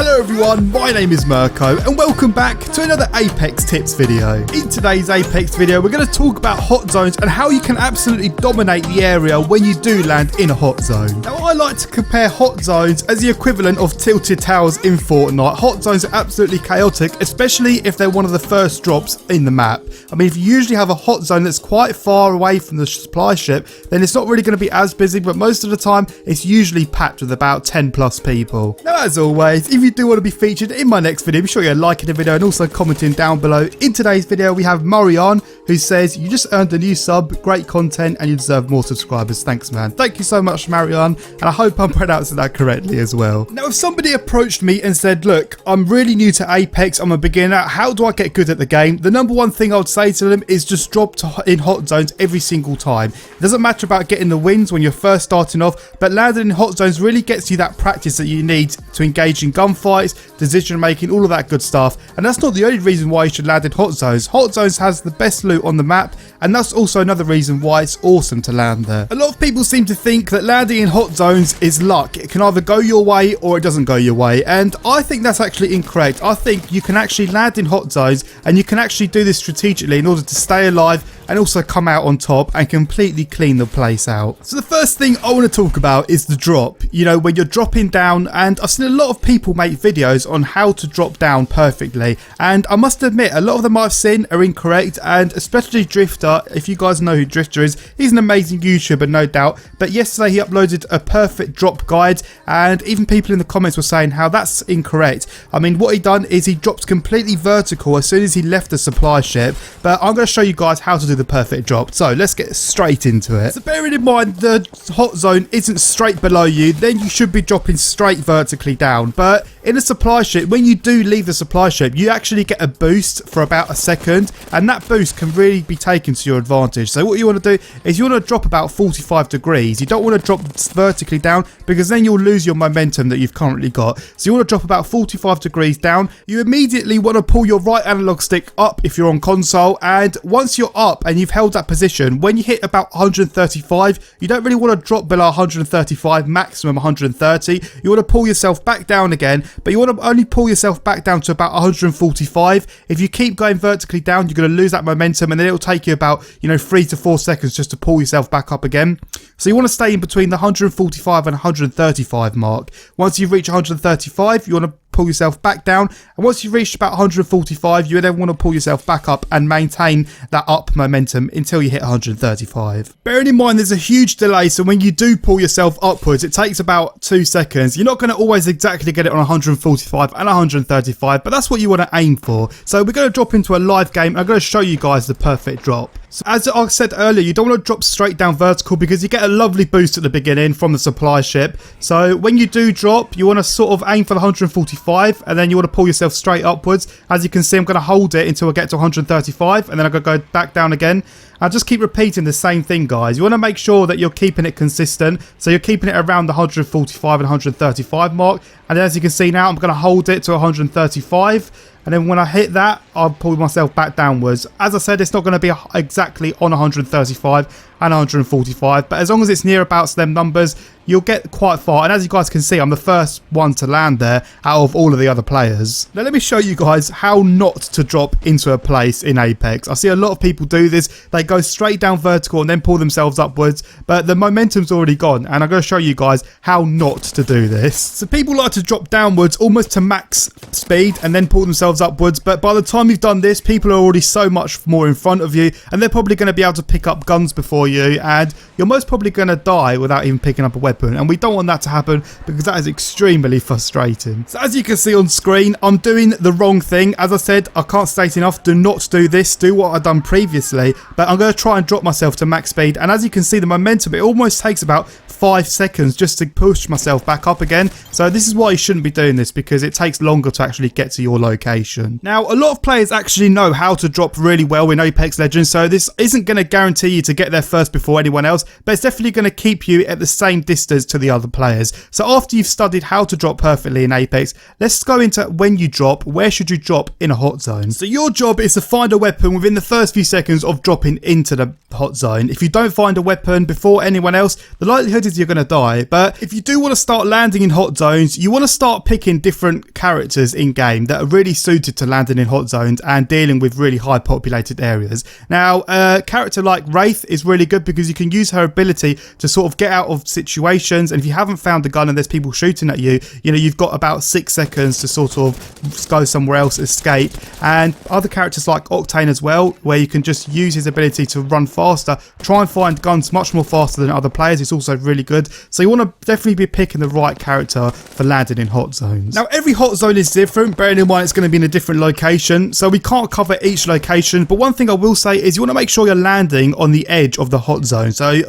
Hello everyone, my name is Mirko and welcome back to another Apex Tips video. In today's Apex video we're going to talk about hot zones and how you can absolutely dominate the area when you do land in a hot zone. Now I like to compare hot zones as the equivalent of tilted towers in Fortnite. Hot zones are absolutely chaotic, especially if they're one of the first drops in the map. I mean, if you usually have a hot zone that's quite far away from the supply ship, then it's not really going to be as busy, but most of the time it's usually packed with about 10 plus people. Now as always, if you do want to be featured in my next video, be sure you're liking the video and also commenting down below. In today's video we have Marion, who says, "You just earned a new sub, great content and you deserve more subscribers." Thanks man. Thank you so much Marion, and I hope I'm pronouncing that correctly as well. Now if somebody approached me and said, "Look, I'm really new to Apex, I'm a beginner, how do I get good at the game?" The number one thing I would say to them is just drop in hot zones every single time. It doesn't matter about getting the wins when you're first starting off, but landing in hot zones really gets you that practice that you need to engage in gunfights, decision making, all of that good stuff. And that's not the only reason why you should land in hot zones. Hot zones has the best loot on the map, and that's also another reason why it's awesome to land there. A lot of people seem to think that landing in hot zones is luck. It can either go your way or it doesn't go your way, and I think that's actually incorrect. I think you can actually land in hot zones and you can actually do this strategically in order to stay alive and also come out on top and completely clean the place out. So the first thing I want to talk about is the drop. You know, when you're dropping down, and I've seen a lot of people make videos on how to drop down perfectly, and I must admit a lot of them I've seen are incorrect, and especially Drifter. If you guys know who Drifter is, he's an amazing YouTuber, no doubt, but yesterday he uploaded a perfect drop guide and even people in the comments were saying how that's incorrect. I mean, what he done is he dropped completely vertical as soon as he left the supply ship, but I'm going to show you guys how to do the perfect drop. So let's get straight into it. So bearing in mind the hot zone isn't straight below you, then you should be dropping straight vertically down. But in a supply ship, when you do leave the supply ship, you actually get a boost for about a second, and that boost can really be taken to your advantage. So what you want to do is you want to drop about 45 degrees. You don't want to drop vertically down because then you'll lose your momentum that you've currently got. So you want to drop about 45 degrees down. You immediately want to pull your right analog stick up if you're on console, and once you're up and you've held that position, when you hit about 135, you don't really want to drop below 135, maximum 130. You want to pull yourself back down again, but you want to only pull yourself back down to about 145. If you keep going vertically down, you're going to lose that momentum, and then it'll take you about 3 to 4 seconds just to pull yourself back up again. So you want to stay in between the 145 and 135 mark. Once you've reached 135, you want to pull yourself back down, and once you've reached about 145, you then want to pull yourself back up and maintain that up momentum until you hit 135. Bearing in mind there's a huge delay, so when you do pull yourself upwards it takes about 2 seconds. You're not going to always exactly get it on 145 and 135, but that's what you want to aim for. So we're going to drop into a live game. I'm going to show you guys the perfect drop. So as I said earlier, you don't want to drop straight down vertical because you get a lovely boost at the beginning from the supply ship. So when you do drop, you want to sort of aim for the 145, and then you want to pull yourself straight upwards. As you can see, I'm going to hold it until I get to 135, and then I'm going to go back down again. I'll just keep repeating the same thing, guys. You want to make sure that you're keeping it consistent. So you're keeping it around the 145 and 135 mark. And as you can see now, I'm going to hold it to 135. And then when I hit that, I'll pull myself back downwards. As I said, it's not going to be exactly on 135 and 145, but as long as it's near about them numbers, you'll get quite far. And as you guys can see, I'm the first one to land there out of all of the other players. Now let me show you guys how not to drop into a place in Apex. I see a lot of people do this. They go straight down vertical and then pull themselves upwards, but the momentum's already gone, and I'm going to show you guys how not to do this. So people like to drop downwards almost to max speed and then pull themselves upwards, but by the time you've done this, people are already so much more in front of you, and they're probably going to be able to pick up guns before you, and you're most probably going to die without even picking up a weapon, and we don't want that to happen because that is extremely frustrating. So as you can see on screen, I'm doing the wrong thing. As I said, I can't state enough, do not do this, do what I've done previously, but I'm going to try and drop myself to max speed, and as you can see, the momentum, it almost takes about 5 seconds just to push myself back up again. So this is why you shouldn't be doing this, because it takes longer to actually get to your location. Now a lot of players actually know how to drop really well in Apex Legends, so this isn't going to guarantee you to get there first before anyone else, but it's definitely going to keep you at the same distance to the other players. So after you've studied how to drop perfectly in Apex, let's go into when you drop, where should you drop in a hot zone. So your job is to find a weapon within the first few seconds of dropping into the hot zone. If you don't find a weapon before anyone else, the likelihood chances you're going to die. But if you do want to start landing in hot zones, you want to start picking different characters in game that are really suited to landing in hot zones and dealing with really high populated areas. Now, a character like Wraith is really good because you can use her ability to sort of get out of situations, and if you haven't found a gun and there's people shooting at you, you know, you've got about 6 seconds to sort of go somewhere else, escape. And other characters like Octane as well, where you can just use his ability to run faster, try and find guns much more faster than other players. It's also really good. So you want to definitely be picking the right character for landing in hot zones. Now, every hot zone is different, bearing in mind it's going to be in a different location, so we can't cover each location. But one thing I will say is you want to make sure you're landing on the edge of the hot zone, so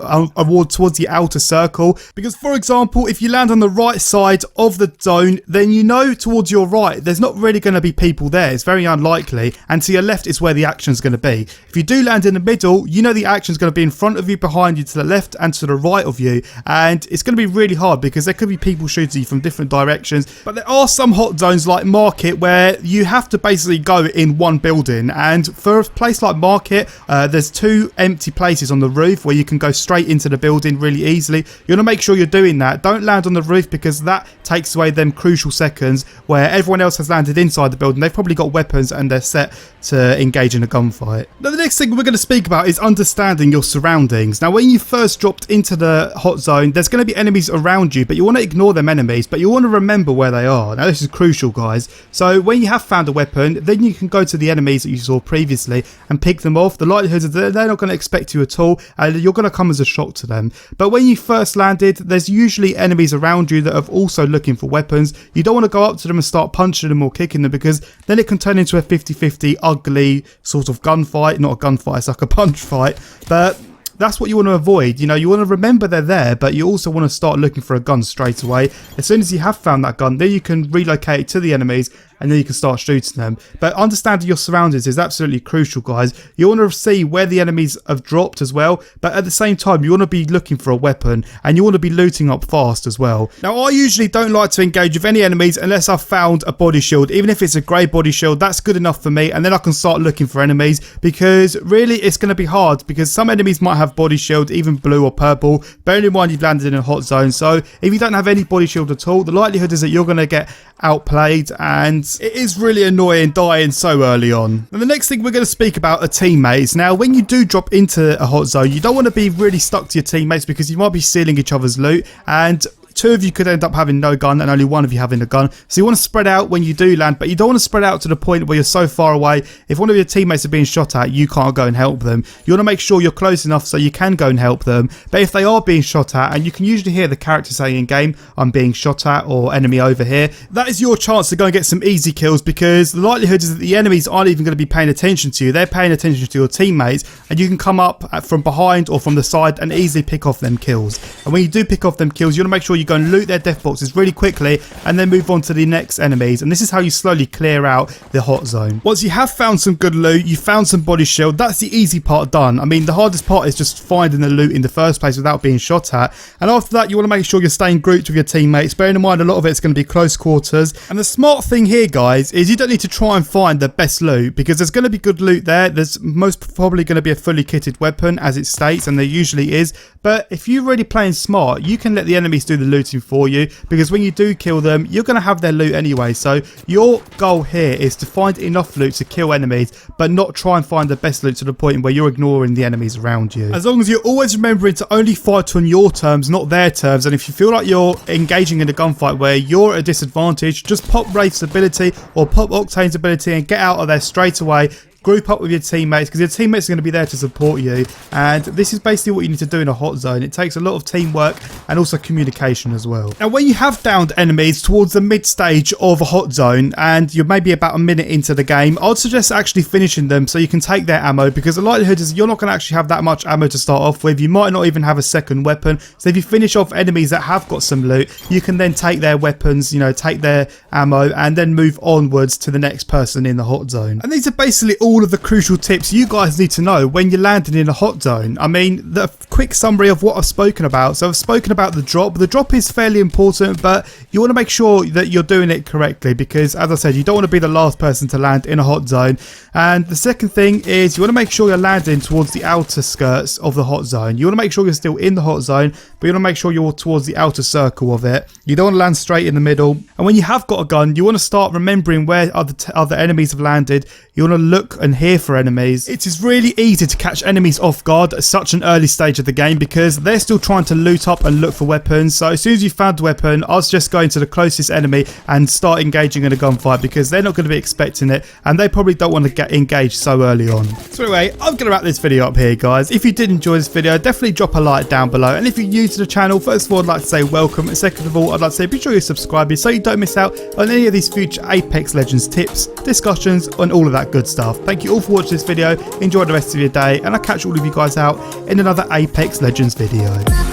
towards the outer circle, because for example, if you land on the right side of the zone, then you know towards your right there's not really going to be people there. It's very unlikely, and to your left is where the action is going to be. If you do land in the middle, you know the action is going to be in front of you, behind you, to the left and to the right of you, and it's going to be really hard because there could be people shooting you from different directions. But there are some hot zones like Market where you have to basically go in one building, and for a place like Market, there's 2 empty places on the roof where you can go straight into the building really easily. You want to make sure you're doing that. Don't land on the roof because that takes away them crucial seconds where everyone else has landed inside the building. They've probably got weapons and they're set to engage in a gunfight. Now, the next thing we're going to speak about is understanding your surroundings. Now, when you first dropped into the hot zone, there's going to be enemies around you, but you want to ignore them enemies, but you want to remember where they are. Now, this is crucial, guys. So when you have found a weapon, then you can go to the enemies that you saw previously and pick them off. The likelihood is that they're not going to expect you at all, and you're going to come as a shock to them. But when you first landed, there's usually enemies around you that are also looking for weapons. You don't want to go up to them and start punching them or kicking them, because then it can turn into a 50-50 ugly sort of gunfight. Not a gunfight, it's like a punch fight. But that's what you want to avoid. You know, you want to remember they're there, but you also want to start looking for a gun straight away. As soon as you have found that gun, then you can relocate it to the enemies, and then you can start shooting them. But understanding your surroundings is absolutely crucial, guys. You want to see where the enemies have dropped as well, but at the same time, you want to be looking for a weapon, and you want to be looting up fast as well. Now, I usually don't like to engage with any enemies unless I've found a body shield. Even if it's a grey body shield, that's good enough for me, and then I can start looking for enemies, because really it's going to be hard, because some enemies might have body shield, even blue or purple. Bearing in mind you've landed in a hot zone, so if you don't have any body shield at all, the likelihood is that you're going to get outplayed, and it is really annoying dying so early on. And the next thing we're going to speak about are teammates. Now, when you do drop into a hot zone, you don't want to be really stuck to your teammates, because you might be stealing each other's loot, and 2 of you could end up having no gun and only 1 of you having a gun. So you want to spread out when you do land, but you don't want to spread out to the point where you're so far away. If one of your teammates are being shot at, you can't go and help them. You want to make sure you're close enough so you can go and help them. But if they are being shot at, and you can usually hear the character saying in game, I'm being shot at, or enemy over here, that is your chance to go and get some easy kills, because the likelihood is that the enemies aren't even going to be paying attention to you. They're paying attention to your teammates, and you can come up from behind or from the side and easily pick off them kills. And when you do pick off them kills, you want to make sure you go and loot their death boxes really quickly, and then move on to the next enemies. And this is how you slowly clear out the hot zone. Once you have found some good loot, you found some body shield, that's the easy part done. I mean, the hardest part is just finding the loot in the first place without being shot at. And after that, you want to make sure you're staying grouped with your teammates, bearing in mind a lot of it's going to be close quarters. And the smart thing here, guys, is you don't need to try and find the best loot, because there's going to be good loot there. There's most probably going to be a fully kitted weapon, as it states, and there usually is. But if you're really playing smart, you can let the enemies do the looting for you, because when you do kill them, you're going to have their loot anyway. So your goal here is to find enough loot to kill enemies, but not try and find the best loot to the point where you're ignoring the enemies around you. As long as you're always remembering to only fight on your terms, not their terms. And if you feel like you're engaging in a gunfight where you're at a disadvantage, just pop Wraith's ability or pop Octane's ability and get out of there straight away. Group up with your teammates, because your teammates are going to be there to support you, and this is basically what you need to do in a hot zone. It takes a lot of teamwork and also communication as well. Now, when you have downed enemies towards the mid stage of a hot zone and you're maybe about a minute into the game, I'd suggest actually finishing them so you can take their ammo, because the likelihood is you're not going to actually have that much ammo to start off with. You might not even have a second weapon, so if you finish off enemies that have got some loot, you can then take their weapons, you know, take their ammo, and then move onwards to the next person in the hot zone. And these are basically all all of the crucial tips you guys need to know when you're landing in a hot zone. I mean, the quick summary of what I've spoken about. So I've spoken about the drop. The drop is fairly important, but you want to make sure that you're doing it correctly because, as I said, you don't want to be the last person to land in a hot zone. And the second thing is you want to make sure you're landing towards the outer skirts of the hot zone. You want to make sure you're still in the hot zone, but you want to make sure you're towards the outer circle of it. You don't want to land straight in the middle. And when you have got a gun, you want to start remembering where other enemies have landed. You want to look and hear for enemies. It is really easy to catch enemies off guard at such an early stage of the game because they're still trying to loot up and look for weapons. So as soon as you found a weapon, I was just going to the closest enemy and start engaging in a gunfight because they're not going to be expecting it and they probably don't want to get engaged so early on. So anyway, I'm going to wrap this video up here, guys. If you did enjoy this video, definitely drop a like down below. And if you're new to the channel, first of all, I'd like to say welcome. And second of all, I'd like to say be sure you subscribe so you don't miss out on any of these future Apex Legends tips, discussions, and all of that good stuff. Thank you all for watching this video. Enjoy the rest of your day, and I'll catch all of you guys out in another Apex Legends video.